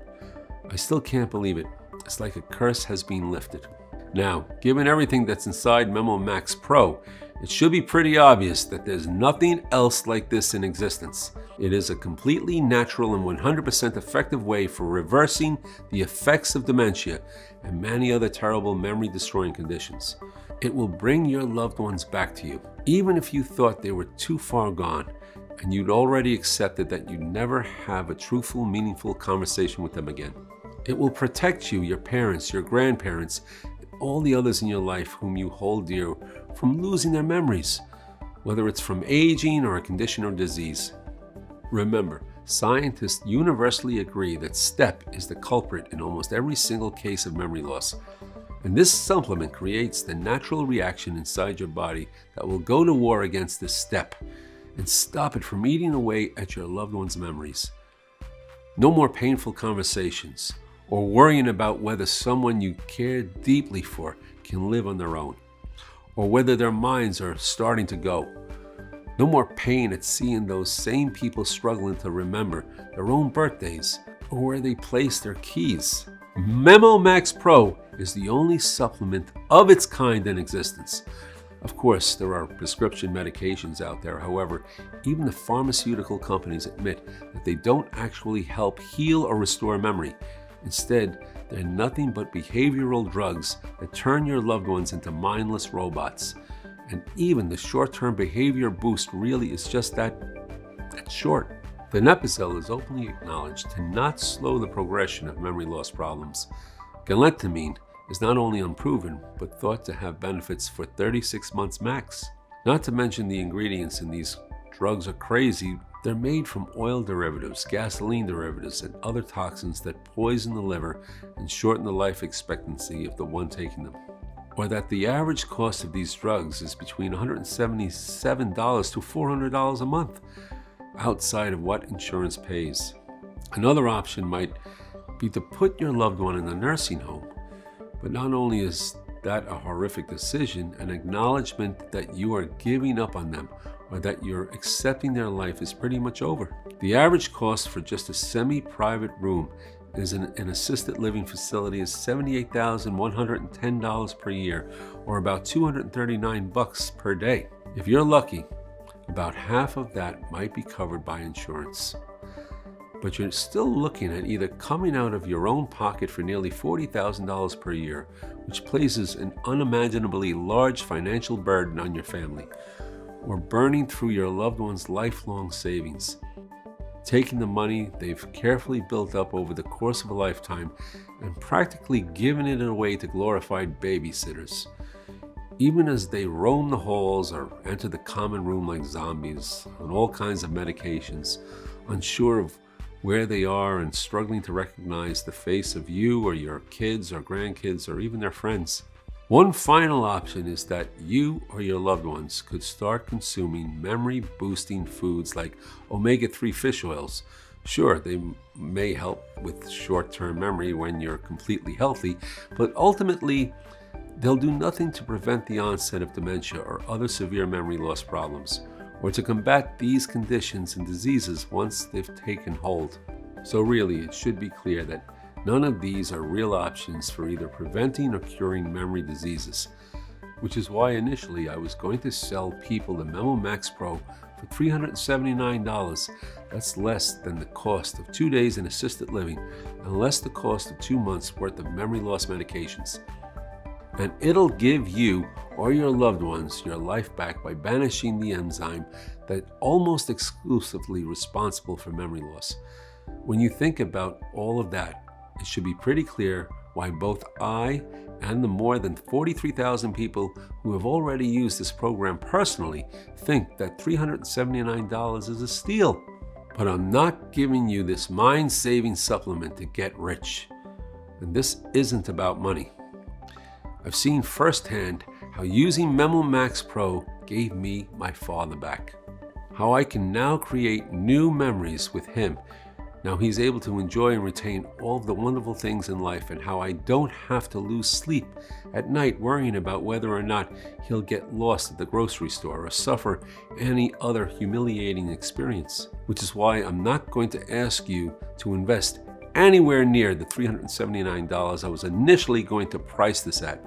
I still can't believe it. It's like a curse has been lifted." Now, given everything that's inside Memo Max Pro, it should be pretty obvious that there's nothing else like this in existence. It is a completely natural and 100% effective way for reversing the effects of dementia and many other terrible memory-destroying conditions. It will bring your loved ones back to you, even if you thought they were too far gone and you'd already accepted that you'd never have a truthful, meaningful conversation with them again. It will protect you, your parents, your grandparents, and all the others in your life whom you hold dear from losing their memories, whether it's from aging or a condition or disease. Remember, scientists universally agree that STEP is the culprit in almost every single case of memory loss. And this supplement creates the natural reaction inside your body that will go to war against this STEP and stop it from eating away at your loved one's memories. No more painful conversations or worrying about whether someone you care deeply for can live on their own, or whether their minds are starting to go. No more pain at seeing those same people struggling to remember their own birthdays or where they placed their keys. Memo Max Pro is the only supplement of its kind in existence. Of course, there are prescription medications out there. However, even the pharmaceutical companies admit that they don't actually help heal or restore memory. Instead, they're nothing but behavioral drugs that turn your loved ones into mindless robots. And even the short-term behavior boost really is just that short. Donepezil is openly acknowledged to not slow the progression of memory loss problems. Galantamine is not only unproven, but thought to have benefits for 36 months max. Not to mention the ingredients in these drugs are crazy. They're made from oil derivatives, gasoline derivatives, and other toxins that poison the liver and shorten the life expectancy of the one taking them. Or that the average cost of these drugs is between $177 to $400 a month, outside of what insurance pays. Another option might be to put your loved one in a nursing home. But not only is that a horrific decision, an acknowledgement that you are giving up on them or that you're accepting their life is pretty much over. The average cost for just a semi-private room is in an assisted living facility is $78,110 per year, or about $239 per day. If you're lucky, about half of that might be covered by insurance. But you're still looking at either coming out of your own pocket for nearly $40,000 per year, which places an unimaginably large financial burden on your family, or burning through your loved one's lifelong savings, taking the money they've carefully built up over the course of a lifetime and practically giving it away to glorified babysitters. Even as they roam the halls or enter the common room like zombies on all kinds of medications, unsure of where they are and struggling to recognize the face of you or your kids or grandkids or even their friends. One final option is that you or your loved ones could start consuming memory-boosting foods like omega-3 fish oils. Sure, they may help with short-term memory when you're completely healthy, but ultimately, they'll do nothing to prevent the onset of dementia or other severe memory loss problems, or to combat these conditions and diseases once they've taken hold. So really, it should be clear that none of these are real options for either preventing or curing memory diseases, which is why initially I was going to sell people the Memo Max Pro for $379. That's less than the cost of 2 days in assisted living and less the cost of 2 months worth of memory loss medications. And it'll give you or your loved ones your life back by banishing the enzyme that's almost exclusively responsible for memory loss. When you think about all of that, it should be pretty clear why both I and the more than 43,000 people who have already used this program personally think that $379 is a steal. But I'm not giving you this mind-saving supplement to get rich. And this isn't about money. I've seen firsthand how using Memo Max Pro gave me my father back. How I can now create new memories with him. Now he's able to enjoy and retain all of the wonderful things in life, and how I don't have to lose sleep at night worrying about whether or not he'll get lost at the grocery store or suffer any other humiliating experience. Which is why I'm not going to ask you to invest anywhere near the $379 I was initially going to price this at,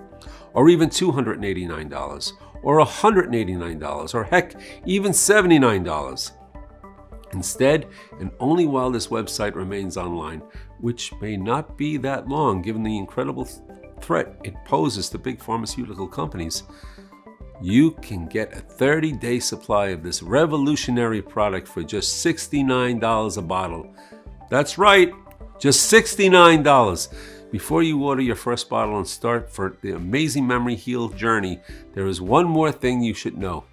or even $289, or $189, or heck, even $79. Instead, and only while this website remains online, which may not be that long given the incredible threat it poses to big pharmaceutical companies, you can get a 30-day supply of this revolutionary product for just $69 a bottle. That's right, just $69. Before you order your first bottle and start for the amazing memory heal journey, there is one more thing you should know.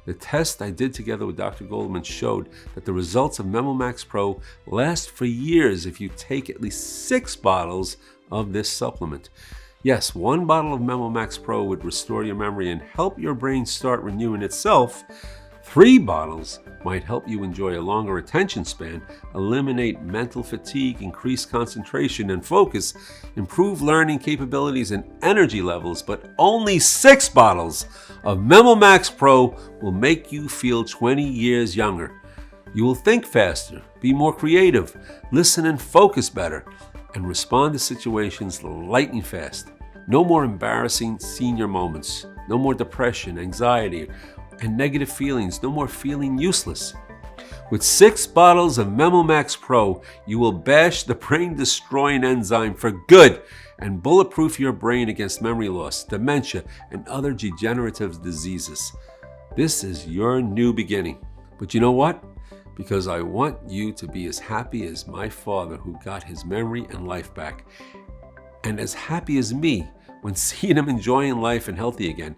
The test I did together with Dr. Goldman showed that the results of Memo Max Pro last for years if you take at least 6 bottles of this supplement. Yes, 1 bottle of Memo Max Pro would restore your memory and help your brain start renewing itself. 3 bottles might help you enjoy a longer attention span, eliminate mental fatigue, increase concentration and focus, improve learning capabilities and energy levels, but only 6 bottles of Memo Max Pro will make you feel 20 years younger. You will think faster, be more creative, listen and focus better, and respond to situations lightning fast. No more embarrassing senior moments, no more depression, anxiety, and negative feelings, no more feeling useless. With 6 bottles of Memo Max Pro, you will bash the brain-destroying enzyme for good and bulletproof your brain against memory loss, dementia, and other degenerative diseases. This is your new beginning. But you know what? Because I want you to be as happy as my father who got his memory and life back, and as happy as me when seeing him enjoying life and healthy again,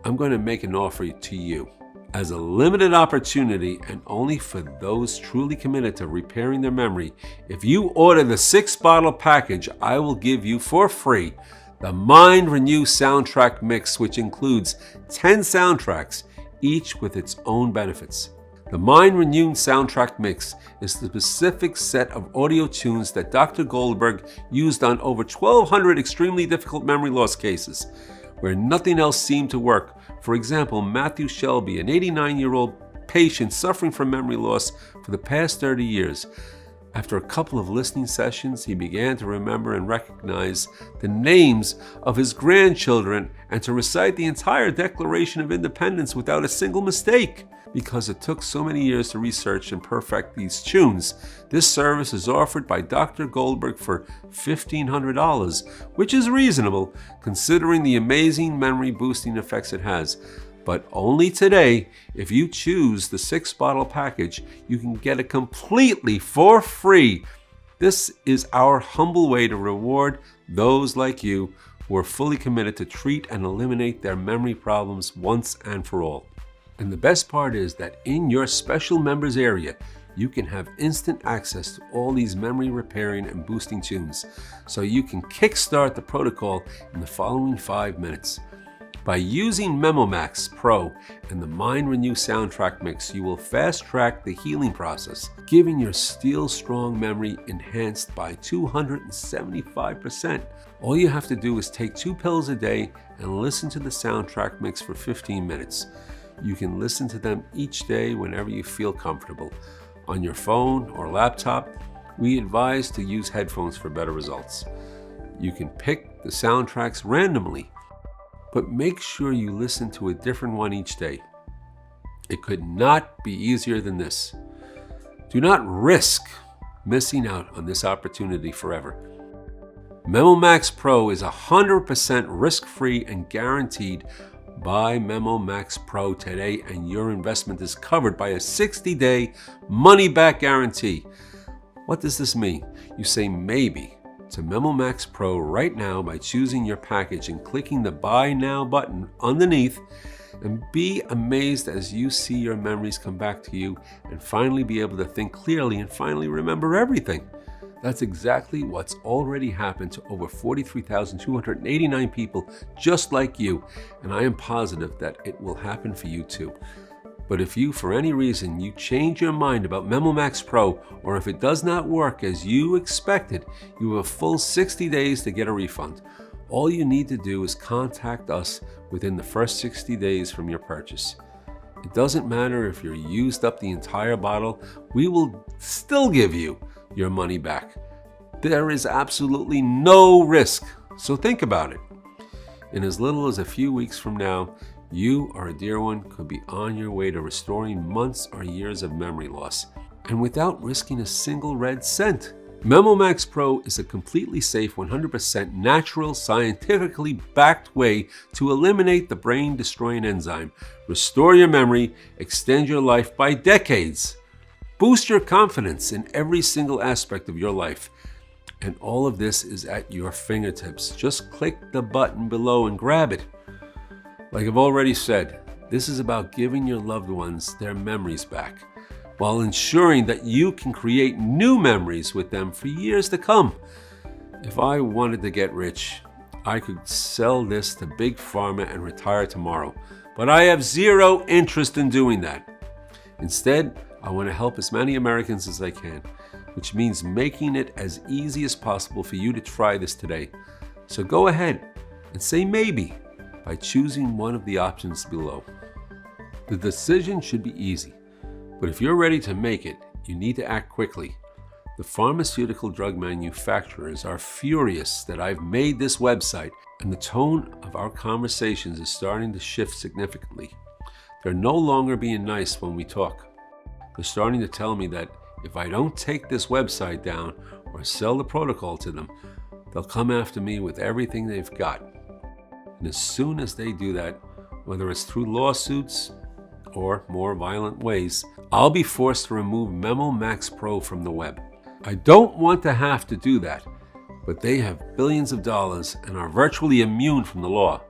I'm going to make an offer to you. As a limited opportunity and only for those truly committed to repairing their memory, if you order the 6-bottle package, I will give you for free the Mind Renew soundtrack mix, which includes 10 soundtracks, each with its own benefits. The Mind Renew soundtrack mix is the specific set of audio tunes that Dr. Goldberg used on over 1,200 extremely difficult memory loss cases. where nothing else seemed to work. For example, Matthew Shelby, an 89-year-old patient suffering from memory loss for the past 30 years. After a couple of listening sessions, he began to remember and recognize the names of his grandchildren and to recite the entire Declaration of Independence without a single mistake. Because it took so many years to research and perfect these tunes, this service is offered by Dr. Goldberg for $1,500, which is reasonable considering the amazing memory boosting effects it has. But only today, if you choose the 6-bottle package, you can get it completely for free. This is our humble way to reward those like you who are fully committed to treat and eliminate their memory problems once and for all. And the best part is that in your special members area, you can have instant access to all these memory repairing and boosting tunes, so you can kickstart the protocol in the following 5 minutes. By using Memo Max Pro and the Mind Renew soundtrack mix, you will fast-track the healing process, giving your steel-strong memory enhanced by 275%. All you have to do is take 2 pills a day and listen to the soundtrack mix for 15 minutes. You can listen to them each day whenever you feel comfortable. On your phone or laptop, we advise to use headphones for better results. You can pick the soundtracks randomly, but make sure you listen to a different one each day. It could not be easier than this. Do not risk missing out on this opportunity forever. Memo Max Pro is 100% risk-free and guaranteed. Buy Memo Max Pro today and your investment is covered by a 60-day money-back guarantee. What does this mean? You say maybe to Memo Max Pro right now by choosing your package and clicking the Buy Now button underneath, and be amazed as you see your memories come back to you and finally be able to think clearly and finally remember everything. That's exactly what's already happened to over 43,289 people just like you, and I am positive that it will happen for you too. But if you, for any reason, you change your mind about Memo Max Pro, or if it does not work as you expected, you have a full 60 days to get a refund. All you need to do is contact us within the first 60 days from your purchase. It doesn't matter if you're used up the entire bottle, we will still give you your money back. There is absolutely no risk, so think about it. In as little as a few weeks from now, you or a dear one could be on your way to restoring months or years of memory loss, and without risking a single red cent. Memo Max Pro is a completely safe, 100% natural, scientifically backed way to eliminate the brain-destroying enzyme, restore your memory, extend your life by decades, boost your confidence in every single aspect of your life. And all of this is at your fingertips. Just click the button below and grab it. Like I've already said, this is about giving your loved ones their memories back, while ensuring that you can create new memories with them for years to come. If I wanted to get rich, I could sell this to Big Pharma and retire tomorrow, but I have zero interest in doing that. Instead, I want to help as many Americans as I can, which means making it as easy as possible for you to try this today. So go ahead and say maybe by choosing one of the options below. The decision should be easy, but if you're ready to make it, you need to act quickly. The pharmaceutical drug manufacturers are furious that I've made this website, and the tone of our conversations is starting to shift significantly. They're no longer being nice when we talk. They're starting to tell me that if I don't take this website down or sell the protocol to them, they'll come after me with everything they've got. And as soon as they do that, whether it's through lawsuits or more violent ways, I'll be forced to remove Memo Max Pro from the web. I don't want to have to do that, but they have billions of dollars and are virtually immune from the law,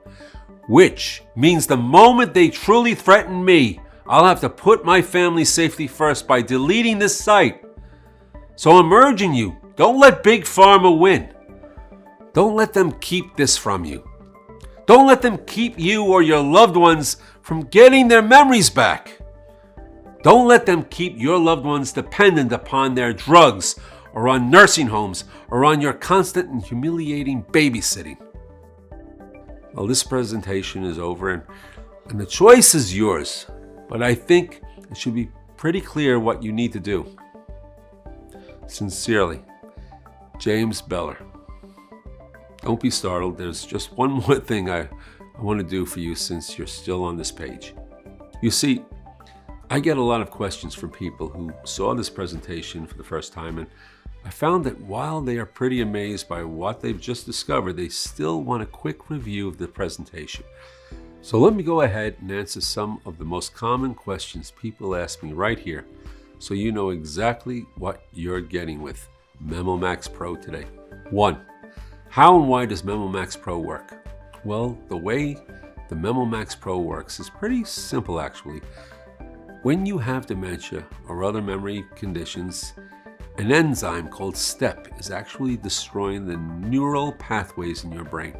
which means the moment they truly threaten me, I'll have to put my family's safety first by deleting this site. So I'm urging you, don't let Big Pharma win. Don't let them keep this from you. Don't let them keep you or your loved ones from getting their memories back. Don't let them keep your loved ones dependent upon their drugs or on nursing homes or on your constant and humiliating babysitting. Well, this presentation is over and the choice is yours, but I think it should be pretty clear what you need to do. Sincerely, James Beller. Don't be startled. There's just one more thing I want to do for you since you're still on this page. You see, I get a lot of questions from people who saw this presentation for the first time, and I found that while they are pretty amazed by what they've just discovered, they still want a quick review of the presentation. So let me go ahead and answer some of the most common questions people ask me right here, so you know exactly what you're getting with Memo Max Pro today. 1. How and why does Memo Max Pro work? Well, the way the Memo Max Pro works is pretty simple actually. When you have dementia or other memory conditions, an enzyme called STEP is actually destroying the neural pathways in your brain.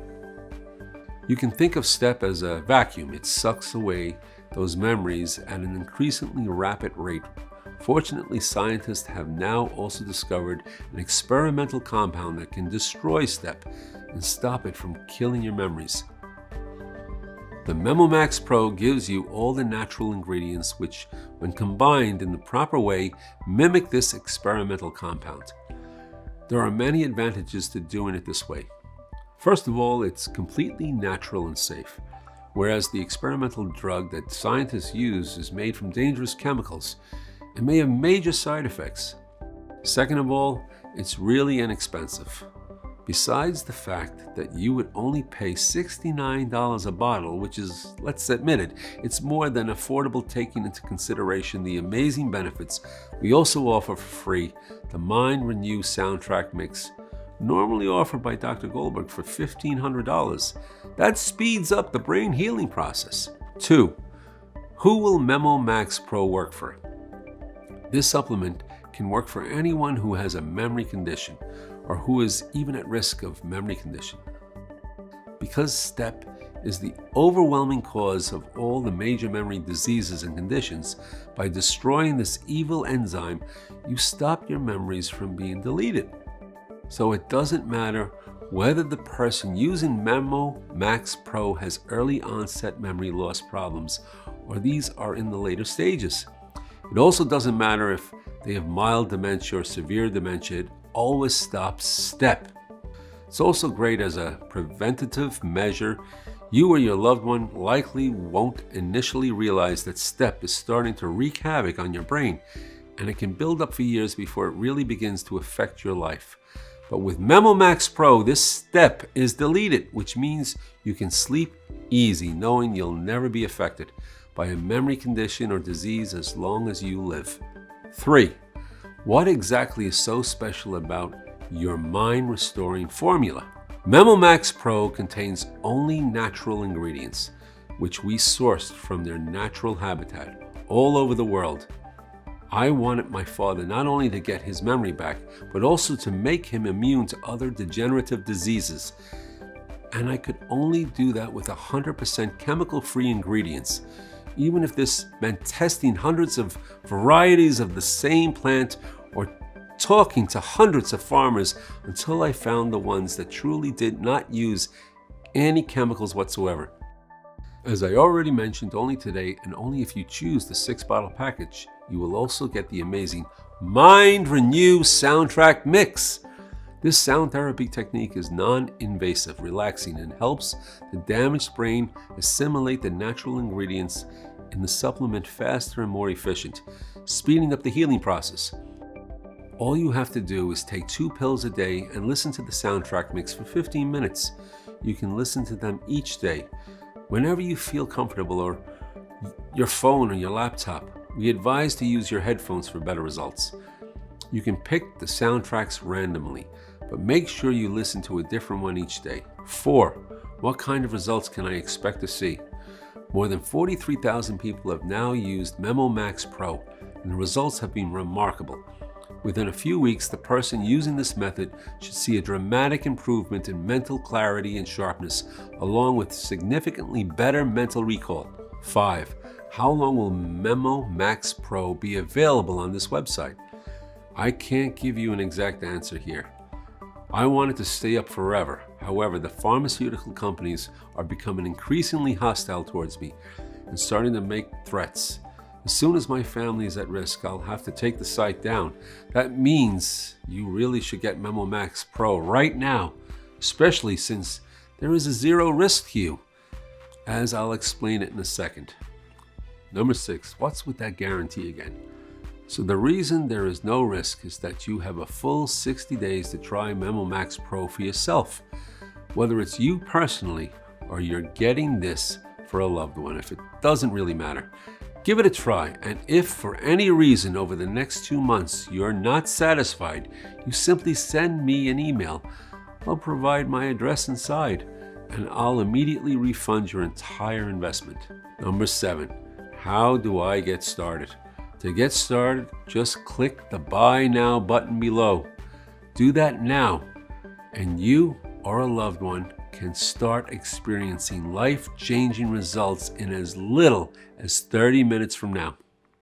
You can think of STEP as a vacuum. It sucks away those memories at an increasingly rapid rate. Fortunately, scientists have now also discovered an experimental compound that can destroy STEP and stop it from killing your memories. The Memo Max Pro gives you all the natural ingredients which, when combined in the proper way, mimic this experimental compound. There are many advantages to doing it this way. First of all, it's completely natural and safe, whereas the experimental drug that scientists use is made from dangerous chemicals and may have major side effects. Second of all, it's really inexpensive. Besides the fact that you would only pay $69 a bottle, which is, let's admit it, it's more than affordable taking into consideration the amazing benefits we also offer for free the Mind Renew soundtrack mix, normally offered by Dr. Goldberg for $1,500. That speeds up the brain healing process. 2. Who will Memo Max Pro work for? This supplement can work for anyone who has a memory condition or who is even at risk of memory condition. Because STEP is the overwhelming cause of all the major memory diseases and conditions, by destroying this evil enzyme, you stop your memories from being deleted. So it doesn't matter whether the person using Memo Max Pro has early onset memory loss problems or these are in the later stages. It also doesn't matter if they have mild dementia or severe dementia. It always stops STEP. It's also great as a preventative measure. You or your loved one likely won't initially realize that STEP is starting to wreak havoc on your brain, and it can build up for years before it really begins to affect your life. But with Memo Max Pro, this STEP is deleted, which means you can sleep easy knowing you'll never be affected by a memory condition or disease as long as you live. 3. What exactly is so special about your mind restoring formula? Memo Max Pro contains only natural ingredients, which we sourced from their natural habitat all over the world. I wanted my father not only to get his memory back, but also to make him immune to other degenerative diseases. And I could only do that with 100% chemical-free ingredients, even if this meant testing hundreds of varieties of the same plant or talking to hundreds of farmers until I found the ones that truly did not use any chemicals whatsoever. As I already mentioned, only today, and only if you choose the 6-bottle package, you will also get the amazing Mind Renew soundtrack mix. This sound therapy technique is non-invasive, relaxing, and helps the damaged brain assimilate the natural ingredients in the supplement faster and more efficient, speeding up the healing process. All you have to do is take 2 pills a day and listen to the soundtrack mix for 15 minutes. You can listen to them each day, whenever you feel comfortable, or your phone or your laptop. We advise to use your headphones for better results. You can pick the soundtracks randomly, but make sure you listen to a different one each day. 4. What kind of results can I expect to see? More than 43,000 people have now used Memo Max Pro, and the results have been remarkable. Within a few weeks, the person using this method should see a dramatic improvement in mental clarity and sharpness, along with significantly better mental recall. 5. How long will Memo Max Pro be available on this website? I can't give you an exact answer here. I want it to stay up forever. However, the pharmaceutical companies are becoming increasingly hostile towards me and starting to make threats. As soon as my family is at risk, I'll have to take the site down. That means you really should get Memo Max Pro right now, especially since there is a zero risk to you, as I'll explain it in a second. Number 6, what's with that guarantee again? So the reason there is no risk is that you have a full 60 days to try Memo Max Pro for yourself, whether it's you personally or you're getting this for a loved one. If it doesn't really matter, give it a try. And if for any reason over the next 2 months you're not satisfied, you simply send me an email. I'll provide my address inside and I'll immediately refund your entire investment. Number 7, how do I get started? To get started, just click the Buy Now button below. Do that now, and you or a loved one can start experiencing life-changing results in as little as 30 minutes from now.